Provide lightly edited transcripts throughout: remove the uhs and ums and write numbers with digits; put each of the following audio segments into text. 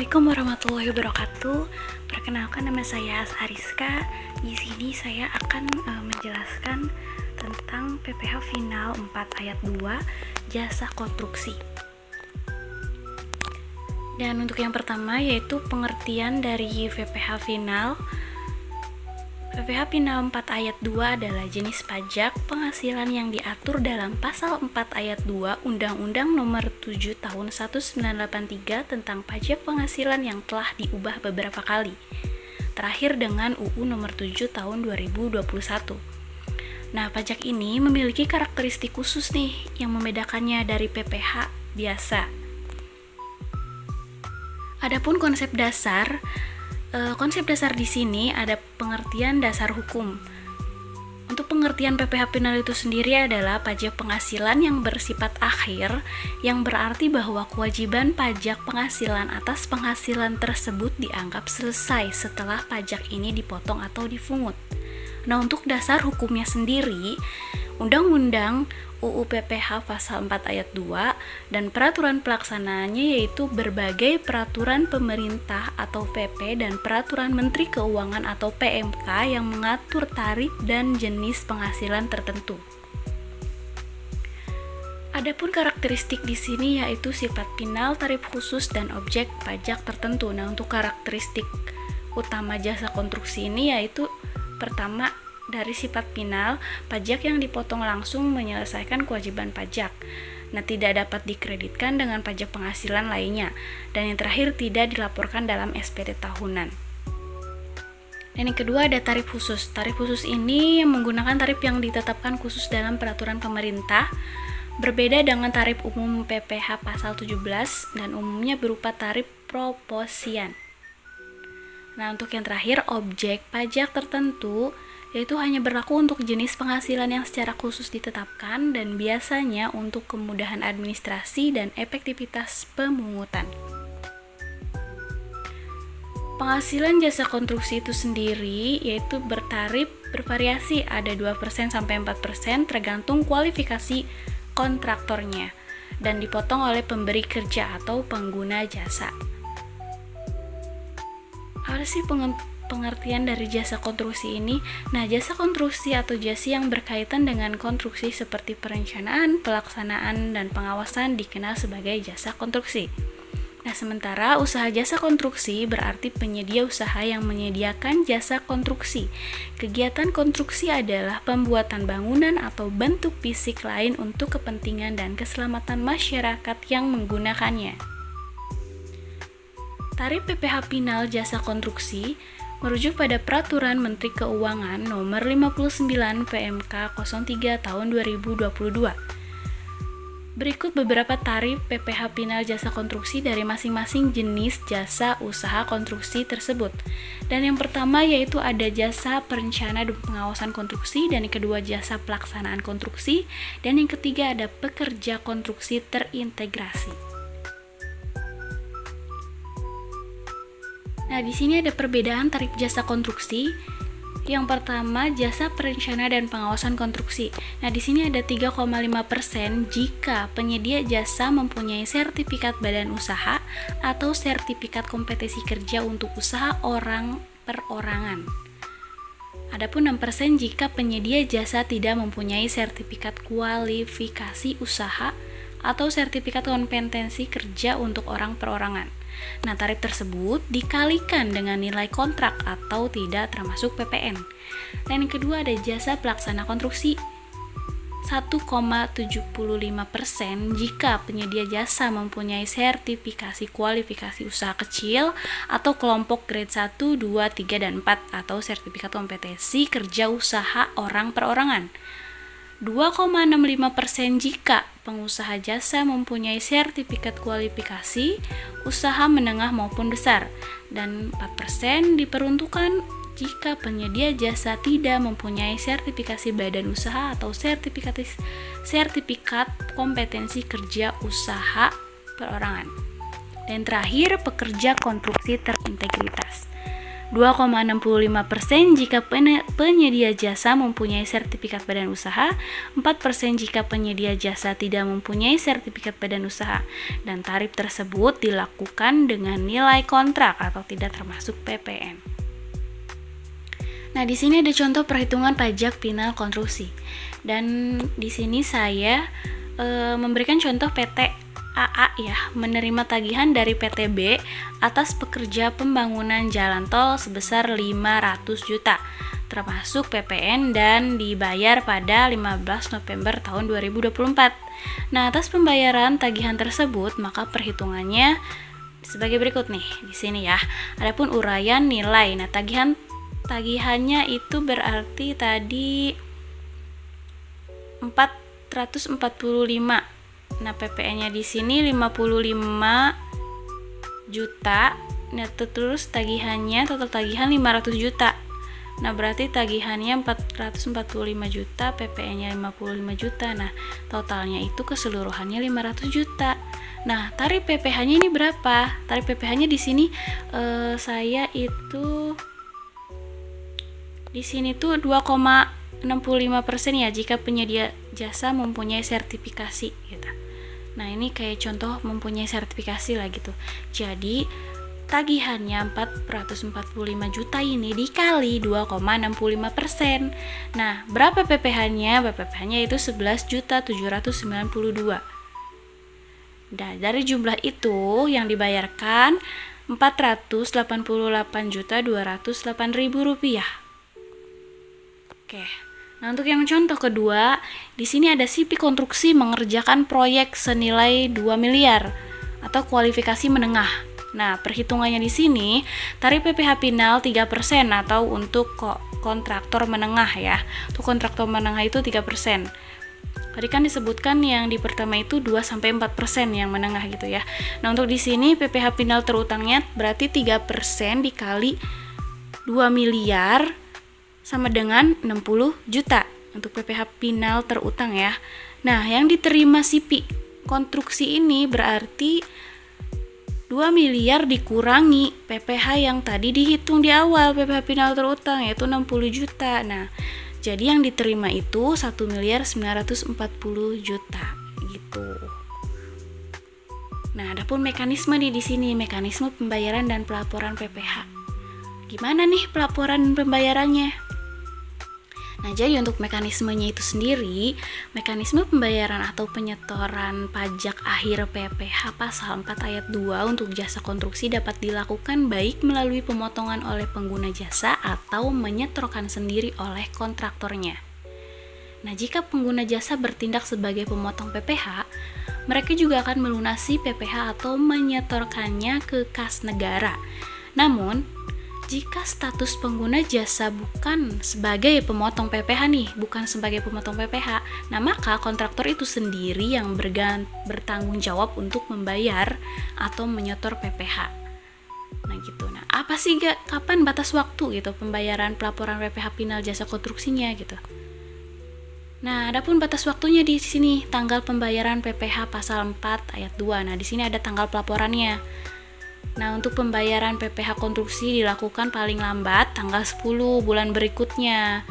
Assalamualaikum warahmatullahi wabarakatuh. Perkenalkan, nama saya Hariska. Di sini saya akan menjelaskan tentang PPh Final 4 ayat 2 jasa konstruksi. Dan untuk yang pertama yaitu pengertian dari PPh Final. PPh Final 4 ayat 2 adalah jenis pajak penghasilan yang diatur dalam pasal 4 ayat 2 Undang-Undang Nomor 7 Tahun 1983 tentang pajak penghasilan yang telah diubah beberapa kali. Terakhir dengan UU Nomor 7 Tahun 2021. Nah, pajak ini memiliki karakteristik khusus nih yang membedakannya dari PPh biasa. Adapun konsep dasar di sini ada pengertian dasar hukum. Untuk pengertian PPh Final itu sendiri adalah pajak penghasilan yang bersifat akhir, yang berarti bahwa kewajiban pajak penghasilan atas penghasilan tersebut dianggap selesai setelah pajak ini dipotong atau dipungut. Nah, untuk dasar hukumnya sendiri, Undang-Undang UU PPh Pasal 4 Ayat 2 dan peraturan pelaksanaannya yaitu berbagai peraturan pemerintah atau PP dan peraturan Menteri Keuangan atau PMK yang mengatur tarif dan jenis penghasilan tertentu. Adapun karakteristik di sini yaitu sifat final, tarif khusus, dan objek pajak tertentu. Nah, untuk karakteristik utama jasa konstruksi ini yaitu pertama, dari sifat final, pajak yang dipotong langsung menyelesaikan kewajiban pajak. Nah, tidak dapat dikreditkan dengan pajak penghasilan lainnya. Dan yang terakhir, tidak dilaporkan dalam SPD tahunan. Dan yang kedua ada tarif khusus. Tarif khusus ini menggunakan tarif yang ditetapkan khusus dalam peraturan pemerintah, berbeda dengan tarif umum PPh pasal 17 dan umumnya berupa tarif proporsian. Nah, untuk yang terakhir, objek pajak tertentu yaitu hanya berlaku untuk jenis penghasilan yang secara khusus ditetapkan dan biasanya untuk kemudahan administrasi dan efektivitas pemungutan. Penghasilan jasa konstruksi itu sendiri yaitu bervariasi, ada 2% sampai 4% tergantung kualifikasi kontraktornya dan dipotong oleh pemberi kerja atau pengguna jasa. Apa sih pengertian dari jasa konstruksi ini? Nah, jasa konstruksi atau jasa yang berkaitan dengan konstruksi seperti perencanaan, pelaksanaan, dan pengawasan dikenal sebagai jasa konstruksi. Nah, sementara usaha jasa konstruksi berarti penyedia usaha yang menyediakan jasa konstruksi. Kegiatan konstruksi adalah pembuatan bangunan atau bentuk fisik lain untuk kepentingan dan keselamatan masyarakat yang menggunakannya. Tarif PPh Final jasa konstruksi merujuk pada Peraturan Menteri Keuangan Nomor 59 PMK 03 Tahun 2022. Berikut beberapa tarif PPh Final jasa konstruksi dari masing-masing jenis jasa usaha konstruksi tersebut. Dan yang pertama yaitu ada jasa perencana dan pengawasan konstruksi, dan yang kedua jasa pelaksanaan konstruksi, dan yang ketiga ada pekerja konstruksi terintegrasi. Nah, di sini ada perbedaan tarif jasa konstruksi. Yang pertama, jasa perencana dan pengawasan konstruksi. Nah, di sini ada 3,5% jika penyedia jasa mempunyai sertifikat badan usaha atau sertifikat kompetensi kerja untuk usaha orang perorangan. Adapun 6% jika penyedia jasa tidak mempunyai sertifikat kualifikasi usaha atau sertifikat kompetensi kerja untuk orang perorangan. Nah, tarif tersebut dikalikan dengan nilai kontrak atau tidak termasuk PPN. Dan yang kedua ada jasa pelaksana konstruksi. 1,75% jika penyedia jasa mempunyai sertifikasi kualifikasi usaha kecil atau kelompok grade 1, 2, 3, dan 4 atau sertifikat kompetensi kerja usaha orang perorangan. 2,65% jika pengusaha jasa mempunyai sertifikat kualifikasi usaha menengah maupun besar, dan 4% diperuntukkan jika penyedia jasa tidak mempunyai sertifikasi badan usaha atau sertifikat kompetensi kerja usaha perorangan. Dan terakhir, pekerja konstruksi terintegritas. 2,65% jika penyedia jasa mempunyai sertifikat badan usaha, 4% jika penyedia jasa tidak mempunyai sertifikat badan usaha, dan tarif tersebut dilakukan dengan nilai kontrak atau tidak termasuk PPN. Nah, di sini ada contoh perhitungan pajak final konstruksi. Dan di sini saya memberikan contoh PT AA ya, menerima tagihan dari PTB atas pekerja pembangunan jalan tol sebesar 500 juta termasuk PPN dan dibayar pada 15 November tahun 2024. Nah, atas pembayaran tagihan tersebut maka perhitungannya sebagai berikut nih di sini ya. Adapun uraian nilai. Nah, tagihannya itu berarti tadi 445. Nah, PPN-nya di sini 55 juta. Nah, terus tagihannya total tagihan 500 juta. Nah, berarti tagihannya 445 juta, PPN-nya 55 juta. Nah, totalnya itu keseluruhannya 500 juta. Nah, tarif PPh-nya ini berapa? Tarif PPh-nya di sini saya itu di sini tuh 2,65% ya jika penyedia jasa mempunyai sertifikasi gitu. Nah, ini kayak contoh mempunyai sertifikasi lah gitu. Jadi tagihannya 445 juta ini dikali 2,65%. Nah, berapa PPh-nya? PPh-nya itu 11.792. Nah, dari jumlah itu yang dibayarkan 488.208.000 rupiah. Oke. Nah, untuk yang contoh kedua, di sini ada Sipi Konstruksi mengerjakan proyek senilai 2 miliar atau kualifikasi menengah. Nah, perhitungannya di sini tarif PPh final 3% atau untuk kontraktor menengah ya. Untuk kontraktor menengah itu 3%. Tadi kan disebutkan yang di pertama itu 2-4% yang menengah gitu ya. Nah, untuk di sini PPh final terutangnya berarti 3% dikali 2 miliar sama dengan 60 juta untuk PPh final terutang ya. Nah, yang diterima Sipi Konstruksi ini berarti 2 miliar dikurangi PPh yang tadi dihitung di awal PPh final terutang yaitu 60 juta. Nah, jadi yang diterima itu 1.940 juta gitu. Nah, adapun mekanisme nih di sini, mekanisme pembayaran dan pelaporan PPh. Gimana nih pelaporan dan pembayarannya? Nah, jadi untuk mekanismenya itu sendiri, mekanisme pembayaran atau penyetoran pajak akhir PPh pasal 4 ayat 2 untuk jasa konstruksi dapat dilakukan baik melalui pemotongan oleh pengguna jasa atau menyetorkan sendiri oleh kontraktornya. Nah, jika pengguna jasa bertindak sebagai pemotong PPh, mereka juga akan melunasi PPh atau menyetorkannya ke kas negara. Namun, jika status pengguna jasa bukan sebagai pemotong PPh nih, bukan sebagai pemotong PPh, nah maka kontraktor itu sendiri yang bertanggung jawab untuk membayar atau menyetor PPh. Nah gitu. Nah, apa sih kapan batas waktu gitu pembayaran pelaporan PPh final jasa konstruksinya gitu. Nah, adapun batas waktunya di sini tanggal pembayaran PPh pasal 4 ayat 2. Nah, di sini ada tanggal pelaporannya. Nah, untuk pembayaran PPh konstruksi dilakukan paling lambat tanggal 10 bulan berikutnya.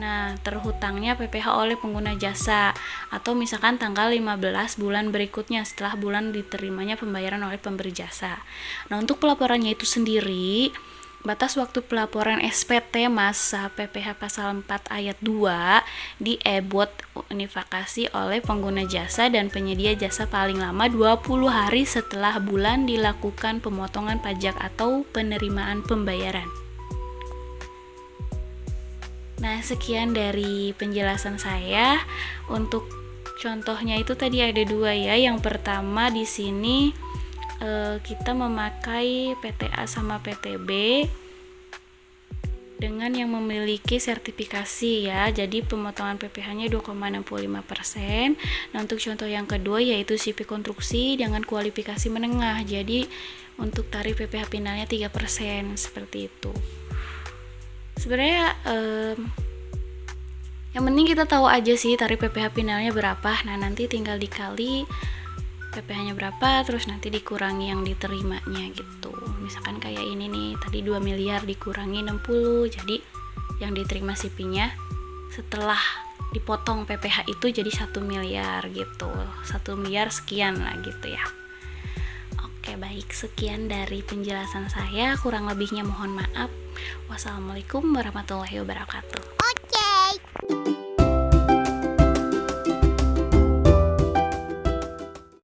Nah, terhutangnya PPh oleh pengguna jasa atau misalkan tanggal 15 bulan berikutnya setelah bulan diterimanya pembayaran oleh pemberi jasa. Nah, untuk pelaporannya itu sendiri, batas waktu pelaporan SPT masa PPh pasal 4 ayat 2 diebot unifikasi oleh pengguna jasa dan penyedia jasa paling lama 20 hari setelah bulan dilakukan pemotongan pajak atau penerimaan pembayaran. Nah, sekian dari penjelasan saya. Untuk contohnya itu tadi ada 2 ya. Yang pertama di sini kita memakai PTA sama PTB dengan yang memiliki sertifikasi ya. Jadi pemotongan PPh-nya 2,65%. Nah, untuk contoh yang kedua yaitu Sipi Konstruksi dengan kualifikasi menengah. Jadi untuk tarif PPh finalnya 3% seperti itu. Sebenarnya yang penting kita tahu aja sih tarif PPh finalnya berapa. Nah, nanti tinggal dikali PPh-nya berapa, terus nanti dikurangi yang diterimanya gitu. misalkan kayak ini nih, tadi 2 miliar dikurangi 60, jadi yang diterima CP-nya setelah dipotong PPh itu jadi 1 miliar gitu, 1 miliar sekian lah gitu ya. Oke, baik, sekian dari penjelasan saya, kurang lebihnya mohon maaf. Wassalamualaikum warahmatullahi wabarakatuh. Oke.